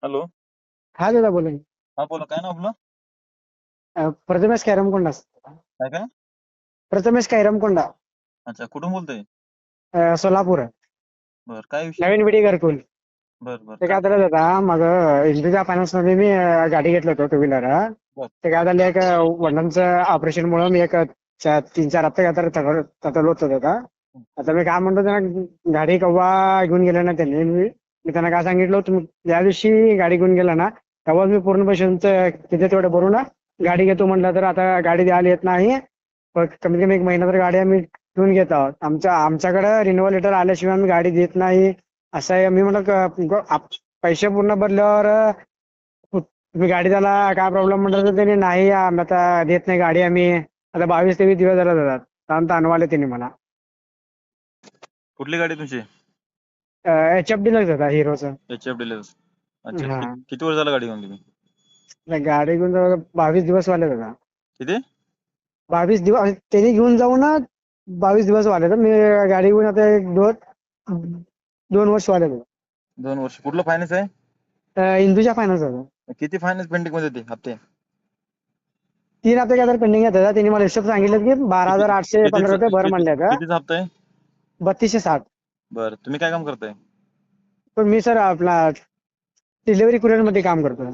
Hello. हा दादा बोला की. हा बोला, काय नाव आपलं? प्रथमेश कैरमकोंडा. काय काय? प्रथमेश कैरमकोंडा. अच्छा, कुठून बोलतोय? सोलापूर. बर, काय विषय? नवीन बिडी घरकुल. बर बर, ते काय? काय झालं दादा, मग इंडिया फायनान्स मध्ये मी गाडी घेतलं होतं टू व्हीलर. बर ते काय झालं, एक वडिलांचं ऑपरेशन मुळे मी एक 3-4 हप्ते काय तर तटलो होतो दादा. आता मी काय म्हणतो, त्यांना गाडी केव्हा घेऊन गेले ना त्यांनी, मी त्यांना काय सांगितलं, तुम्ही ज्या दिवशी गाडी घेऊन गेला ना तेव्हा मी पूर्ण पैशांचं किती तेवढं भरून ना गाडी घेतो म्हटलं. तर आता गाडी द्यायला येत नाही. पण कमीत कमी 1 महिना तर गाडी आम्ही घेऊन घेत आहोत. आमच्याकडे रिन्युअल लेटर आल्याशिवाय आम्ही गाडी देत नाही असं आहे. मी म्हटलं पैसे पूर्ण भरल्यावर तुम्ही गाडी द्यायला काय प्रॉब्लेम म्हटलं, तर त्यांनी नाही आम्ही आता देत नाही गाडी आम्ही. आता 22-23 दिवस झाले जातात ताणवाले त्यांनी मला. कुठली गाडी तुमची? एच एफ डिलक्स होता हिरोचं. HF dealers. अच्छा, हा, किती वर्ष झालं गाडी घेऊन तुम्ही? गाडी घेऊन जवळ 22 दिवस वाले होता. किती? 22 दिवस त्यांनी घेऊन जाऊन ना 22 दिवस वाले. तर मी गाडी घेऊन आता 2 वर्ष वाले. 2 वर्ष. कुठलं फायनान्स आहे? इंदुजा फायनान्स होता. किती फायनान्स पेंडिंग मध्ये होते हप्ते? 3 हप्ते काय तर पेंडिंग येतात. त्यांनी मला हिशोब सांगितलं की किती 12,815 रुपये भर म्हणले. कितीचा हप्ता आहे? 3260. बर, तुम्ही काय काम करताय? पण मी सर आपला डिलिव्हरी कुरिअर मध्ये काम करतो.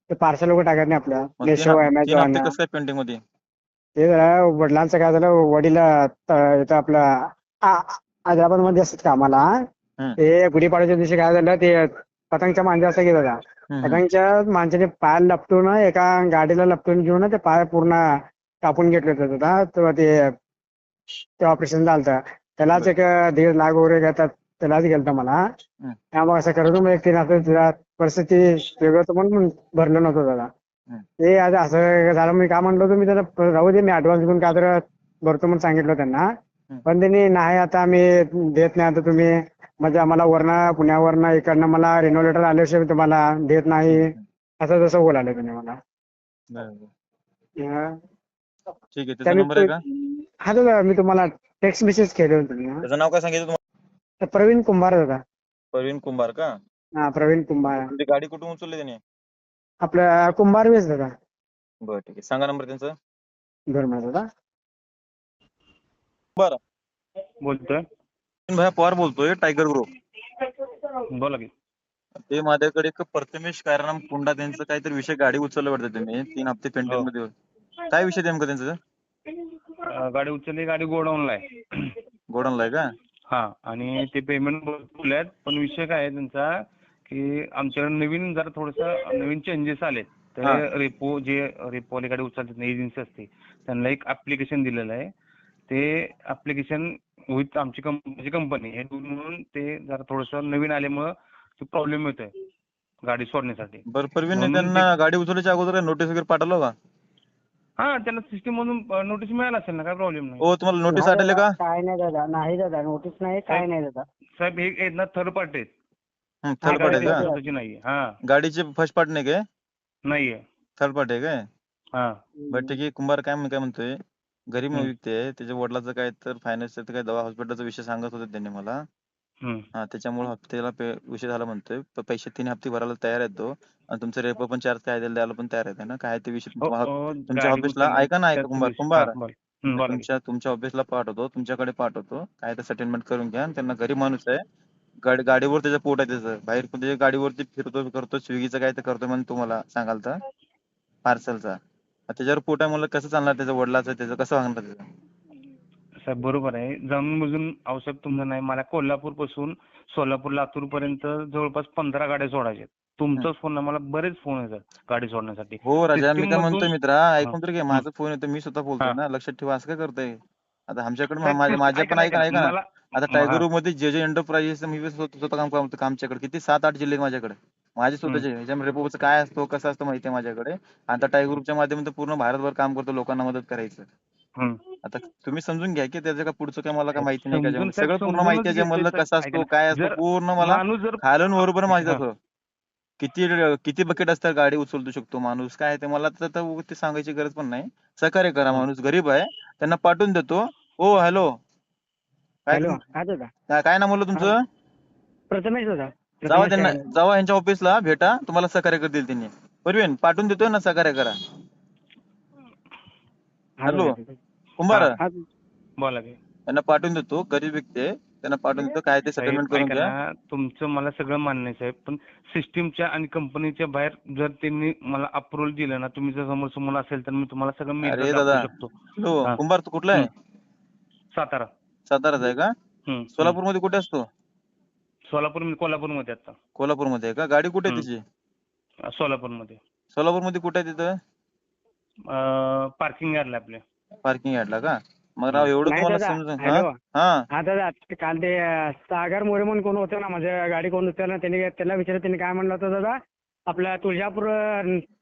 ते पार्सल वगैरे टाकत नाही आपलं, मग मेशो, तीन अमेझॉन. हप्ते कसं काय पेंडिंग मध्ये? ते जरा वडिलांचं काय झालं, वडील इथं आपलं हैदराबाद मध्ये असतात कामाला. हम्म, ते गुढीपाडव्याच्या दिवशी काय झालं, ते पतंगच्या मांजा असं गेलं होता. हम्म, हम्म. पतंगच्या मांजाने पाय लपटून एका गाडीला लपटून घेऊन ते पाय पूर्ण कापून घेतले होते दादा. तेव्हा ते ऑपरेशन झालं होतं. त्यालाच बर. एक 1.5 लाख वगैरे घेतात. त्यालाच गेलं मला. हम्म, त्यामुळे असं करतो, मग 3 हप्ते परिस्थिती वेगळं होतं म्हणून भरलं नव्हतं दादा. हम्म. ते आता असं झालं. मी काय म्हणलो होतो, मी त्याला राहू दे, मी ऍडव्हान्स घेऊन काय तर भरतो म्हणून सांगितलं त्यांना. हम्म. पण त्यांनी नाही आता आम्ही देत नाही, आता तुम्ही म्हणजे आम्हाला पुण्यावरनं इकडनं मला रिन्यू लेटर आल्याशिवाय तुम्हाला देत नाही हम्म. असं तसं बोलायला त्यांनी मला. बर, बर. अं, ठीक आहे, त्याचा त्याने नंबर आहे का? हा दादा, मी तुम्हाला टेक्स्ट मेसेज केले होते ना. त्याचं नाव काय सांगितलं तुम्हाला? तर प्रवीण कुंभार दादा. प्रवीण कुंभार का? हा, प्रवीण कुंभार. तुमची गाडी कुठून उचलली त्याने? आपलं कुंभार वेस दादा. बरं, ठीक आहे, सांगा नंबर त्यांचं. धर्म दादा. बरं. बोलतोय. भैया पवार बोलतोय, टायगर ग्रुप. बोला की. ते माझ्याकडे एक प्रथमेश कायराम कुंडा त्यांचं काहीतरी विषय गाडी उचललं वाटतं तुम्ही 3 हप्ते हो. पेंडिंग मध्ये होते. काय विषय नेमकं त्यांचं? गाडी उचलली, गाडी गोडाऊनला आहे. गोडाऊनला आहे का? हा, आणि ते पेमेंट बोलल्यात, पण विषय काय आहे त्यांचा, की आमच्याकडे नवीन जरा थोडंसं नवीन चेंजेस आलेत. हा. ते रेपोवाली गाडी उचलतात ना, एजन्सी असते, त्यांना एक ऍप्लिकेशन दिलेलं आहे. ते ऍप्लिकेशन विथ आमची कंपनी हे म्हणून ते जरा थोडंसं नवीन आल्यामुळं प्रॉब्लेम येतोय गाडी सोडण्यासाठी. बरं, प्रवीणने म्हणून ते त्यांना गाडी उचलायच्या अगोदर नोटीस वगैरे पाठवलं का? हा, त्यांना सिस्टीम मधून नोटीस मिळाला असेल ना, काय प्रॉब्लेम नाही. हो, तुम्हाला नोटीस नाही आलेले दादा, का? काय नाही दादा, नाही दादा, नोटीस नाही, काय नाही दादा. साहेब हे आहेत ना, थर्ड पार्टी आहेत. हा, थर्ड गाडी पार्टी आहे त्यांची का? स्वतःची नाहीये. हा, गाडीचे फर्स्ट पार्ट नाही काय? नाहीये. थर्ड पार्टी आहे काय? हा. बरं, ठीक आहे. कुंभार काय म्हणतोय, गरीब हम्म, व्यक्ती आहे, त्याच्या वडिलाचं काय तर फायनान्सचं काय दवा हॉस्पिटलचा विषय सांगत होते त्यांनी मला. हम्म. हा, त्याच्यामुळे हप्त्याला विषय झाला म्हणतोय. पैसे 3 हप्ते भरायला तयार आहे तो, आणि तुमचं रेपो पण 4 काय द्यायला पण तयार आहे ना. काय ते विषय हो, तुमच्या गाडी ऑफिसला उचलली ऐका ना, ऐका त्याच दिवशी. हा, कुंभार. बोल. मी बोला की. तुमच्या ऑफिसला पाठवतो, तुमच्याकडे पाठवतो. काय तर सेटलमेंट करून घ्या. आणि त्यांना गरीब माणूस आहे, गाडीवर त्याचं पोट आहे, त्याचं बाहेर त्याच्या गाडीवरती फिरतो करतो, स्विगीचं काय तर करतो म्हणून तुम्हाला सांगाल तर पार्सलचा. त्याच्यावर पोट आहे म्हणलं, कसं चालणार त्याचं वडिलाचं, त्याचं कसं वागणार त्याचं? साहेब बरोबर आहे. जाणून बुजून औषध तुमचं नाही. मला कोल्हापूर पासून सोलापूर, लातूर पर्यंत जवळपास 15 गाड्या सोडायच्या. तुमचाच फोन मला बरेच फोन येतात गाडी सोडण्यासाठी. हो राजा, मी सिस्टीम काय म्हणतोय मधून. मित्रा, हा, ऐकून तर घे, हम्म, माझा फोन येतो, मी स्वतः बोलतोय हा. ना, लक्षात ठेवा. असं काय करतोय? आता आमच्याकडे साहेब माझ्या ऐका पण ना, ऐका ना. मला. आता हा. टायगर मध्ये जे एंटरप्राइजेस मी स्वतः काम करतो, आमच्याकडे किती 7-8 जिल्हे आहेत माझ्याकडे, माझे हम्म, स्वतःचे. ह्याच्यामध्ये रेपोचं काय असतो, कसं असतं माहिती आहे माझ्याकडे. आता टायगर ग्रुपच्या माध्यमातून पूर्ण भारतभर काम करतो, लोकांना मदत करायचं. हम्म. आता तुम्ही समजून घ्या की त्याचं का पुढचं काय मला काय साहेब माहिती नाही का, साहेब सगळं पूर्ण माहिती समजूनच आहे घेते म्हणलं, साहेब. कसं ऐका असतो ना, काय असतो जर पूर्ण मला माणूस जर खालून वरपर्यंत माहिती हा, असतं. किती किती बकेट असतात गाडी उचलू शकतो माणूस, काय ते मला तर ते सांगायची गरज पण नाही. सहकार्य करा, हम्म. माणूस गरीब आहे, त्यांना पाठवून देतो. हो, हॅलो. काय हॅलो, हा दादा. काय नाव म्हणलं हा, तुमचं? प्रथमेश दादा. जावा नमस्कार. त्यांना, जावा यांच्या ऑफिसला भेटा, तुम्हाला सहकार्य करतील त्यांनी. परवीन पाठवून देतोय ना, सहकार्य करा. हा हॅलो दादा. कुंभार, हा. हा बोला की. त्यांना पाठवून देतो, गरीब व्यक्ती आहे, त्यांना पाठवून देतो, काय ते सेटलमेंट साहेब करून ऐका घ्या. ना, तुमचं मला सगळं मान्य आहे साहेब, पण सिस्टीमच्या आणि कंपनीच्या बाहेर जर त्यांनी मला अप्रुव्हल दिलं ना, तुम्ही जर समोर असेल तर मी तुम्हाला सगळं मेल अरे दाखवू दादा, शकतो. हॅलो हा. कुंभार, तू कुठला आहे? सातारा. साताराचा आहे का? सोलापूरमध्ये कुठे असतो? सोलापूर, मी कोल्हापूरमध्ये आता. कोल्हापूरमध्ये आहे का? गाडी कुठे आहे तिची? सोलापूरमध्ये. सोलापूरमध्ये कुठे आहे तिथं? पार्किंग यार्डला आपल्या. पार्किंग यार्डला का? मग राव एवढं नाही तुम्हाला दादा, समजून, हॅलो. हा हा दादा, काल ते सागर मोरे म्हणून कोण होतं ना, माझ्या गाडी कोण उचललं, त्याला विचारलं, त्यांनी काय म्हणलं होतं दादा, आपला तुळजापूर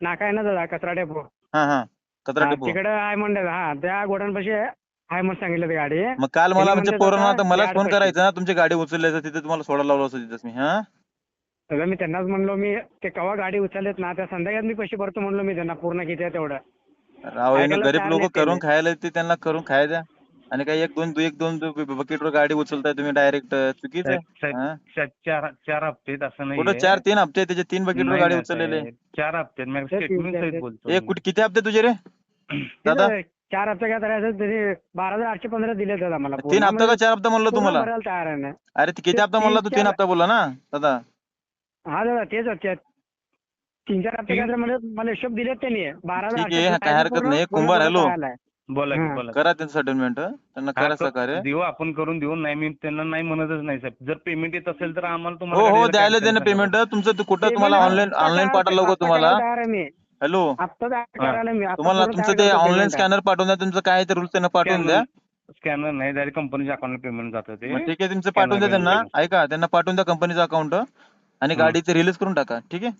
नाका आहे ना दादा, कचरा डेपो. हा कचरा डेपो. तिकडे आहे म्हणलं. हा, त्या गोडाऊनपाशी आहे म्हणून सांगितलं ते गाडी. मग काल मला म्हणजे म्हणतात पोरांना आता तर मलाच yard फोन पाशी. करायचा ना, तुमची गाडी उचलल्याचं तिथे तुम्हाला सोडायला लावलं असतं तिथेच मी. हा दादा मी त्यांनाच म्हणलो, मी ते केव्हा गाडी उचललेत ना, त्या संध्याकाळी मी पैसे भरतो म्हणलो मी त्यांना, पूर्ण किती आहे तेवढं. राव यांना ऐकायला गरीब तयार लोक नाहीत करून त्यांनी. खायला येते, त्यांना करून खायला द्या. आणि काही एक दोन बकेटवर गाडी उचलताय तुम्ही डायरेक्ट, चुकीचं आहे. हा? चार हप्ते आहेत, असं कुठं नाहीये. 4-3 हप्ते त्याचे 3 बकेटवर नाही गाडी नाही उचललेले. साहेब, 4 हप्ते आहेत. ते स्टेटमेंट सहित बोलतो. कुठे किती हप्ते तुझे रे दादा? तिथं 4 हप्ते काय करायचं, त्याने 12,815 दिले दादा मला. 3 हप्ता का 4 हप्ता म्हणलं पूर्ण तुम्हाला? भरायला तयार आहे ना. अरे ते किती ते हप्ता म्हणला तू? 3 हप्ता बोलला ना दादा. हा दादा, तेच होते. 3-4 हप्ते काय म्हणजे मला हिशोब दिलेत त्यांनी. ठीक आहे, 12,815 काय हरकत नाही. कुंभार, हॅलो, बोला की, हा. बोला. करा त्यांचं सेटलमेंट, त्यांना करा सहकार्य. देऊ, आपण करून देऊ. नाही, मी त्यांना नाही म्हणतच नाही साहेब. जर पेमेंट येत असेल तर आम्हाला हो तुम्हाला हो, गाडीला द्यायला cancel दे ना करायला पेमेंट. तुमचं कुठं Payment तुम्हाला ऑनलाईन आत्ता ऑनलाईन करायला- पाठवलं आत्ता का तुम्हाला? करायला तयार आहे मी. हॅलो, आत्ता करायला मी. आत्ता तुम्हाला पूर्ण तुमचं तयार ते करतो ऑनलाईन payment. स्कॅनर पाठवून द्या, तुमचं काय ते रूल्स त्यांना पाठवून द्या. स्कॅनर नाही, डायरेक्ट कंपनीच्या अकाउंटला पेमेंट जातं ते. मग ठीक आहे, तुमचं पाठवून द्या त्यांना. ऐका, त्यांना पाठवून द्या कंपनीचं अकाउंट आणि गाडीचं रिलीज करून टाका. ठीक आहे.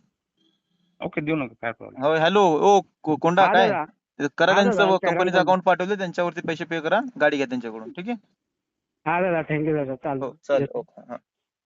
ओके, देऊ नका, काय प्रॉब्लेम. हो हॅलो, ओ कोंडा, हा काय दादा. करा, हा त्यांचं दादा, कंपनीचं करा. अकाउंट पाठवले, त्यांच्यावरती पैसे पे करा, गाडी घ्या त्यांच्याकडून. ठीक आहे. हा दादा, थँक्यू दादा, हो चालतं. चालेल. ओके.